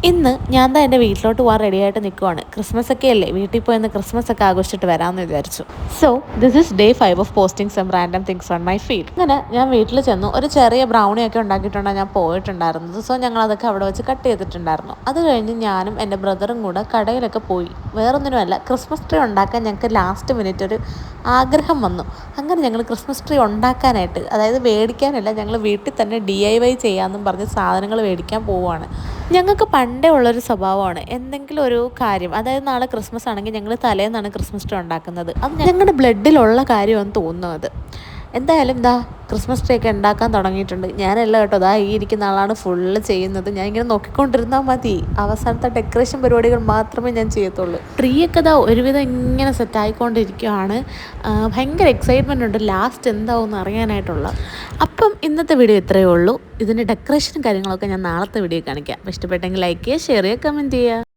ഇന്ന് ഞാൻ தான் എൻ്റെ വീട്ടിലോട്ട് പോകാൻ റെഡിയായിട്ട് നിൽക്കുവാണ്. ക്രിസ്മസ് ഒക്കെ അല്ലേ, വീട്ടിൽ പോയി ഒന്ന് ക്രിസ്മസ് ഒക്കെ ആഘോഷിച്ചിട്ട് വരാമെന്ന് വിചാരിച്ചു. So this is day 5 of posting some random things on my feed. അങ്ങനെ ഞാൻ വീട്ടിൽ ചെന്നു. ഒരു ചെറിയ ബ്രൗണി ഒക്കെ ഉണ്ടാക്കിയിട്ടാണ് ഞാൻ പോയിട്ടുണ്ടായിരുന്നത്. സോ ഞങ്ങൾ അതൊക്കെ അവിടെ വെച്ച് കട്ട് ചെയ്തിട്ടുണ്ടായിരുന്നു. അത് കഴിഞ്ഞ് ഞാനും എൻ്റെ ബ്രദറും കൂടെ കടയിലൊക്കെ പോയി. വേറൊന്നിനുമല്ല, ക്രിസ്മസ് ട്രീ ഉണ്ടാക്കാൻ ഞങ്ങൾക്ക് ലാസ്റ്റ് മിനിറ്റ് ഒരു ആഗ്രഹം വന്നു. അങ്ങനെ ഞങ്ങൾ ക്രിസ്മസ് ട്രീ ഉണ്ടാക്കാനായിട്ട്, അതായത് മേടിക്കാനല്ല, ഞങ്ങൾ വീട്ടിൽ തന്നെ DIY ചെയ്യാമെന്നും പറഞ്ഞ് സാധനങ്ങൾ മേടിക്കാൻ പോവുകയാണ്. ഞങ്ങൾക്ക് പണ്ടേ ഉള്ളൊരു സ്വഭാവമാണ് എന്തെങ്കിലും ഒരു കാര്യം, അതായത് നാളെ ക്രിസ്മസ് ആണെങ്കിൽ ഞങ്ങൾ തലേന്നാണ് ക്രിസ്മസ് ട്രീ ഉണ്ടാക്കുന്നത്. അത് ഞങ്ങളുടെ ബ്ലഡിലുള്ള കാര്യമെന്ന് തോന്നുന്നത്. എന്തായാലും ക്രിസ്മസ് ട്രീ ഒക്കെ ഉണ്ടാക്കാൻ തുടങ്ങിയിട്ടുണ്ട്. ഞാനല്ല കേട്ടോ, ഈ ഇരിക്കുന്ന ആളാണ് ഫുള്ള് ചെയ്യുന്നത്. ഞാൻ ഇങ്ങനെ നോക്കിക്കൊണ്ടിരുന്നാൽ മതി. അവസാനത്തെ ഡെക്കറേഷൻ പരിപാടികൾ മാത്രമേ ഞാൻ ചെയ്യത്തുള്ളൂ. ട്രീ ഒക്കെ ഒരുവിധം ഇങ്ങനെ സെറ്റായിക്കൊണ്ടിരിക്കുകയാണ്. ഭയങ്കര എക്സൈറ്റ്മെൻ്റ് ഉണ്ട് ലാസ്റ്റ് എന്താവും അറിയാനായിട്ടുള്ള. അപ്പം ഇന്നത്തെ വീഡിയോ ഇത്രയേ ഉള്ളൂ. ഇതിൻ്റെ ഡെക്കറേഷനും കാര്യങ്ങളൊക്കെ ഞാൻ നാളത്തെ വീഡിയോ കാണിക്കാം. അപ്പോൾ ഇഷ്ടപ്പെട്ടെങ്കിൽ ലൈക്ക് ചെയ്യുക, ഷെയർ ചെയ്യുക, കമൻറ്റ് ചെയ്യുക.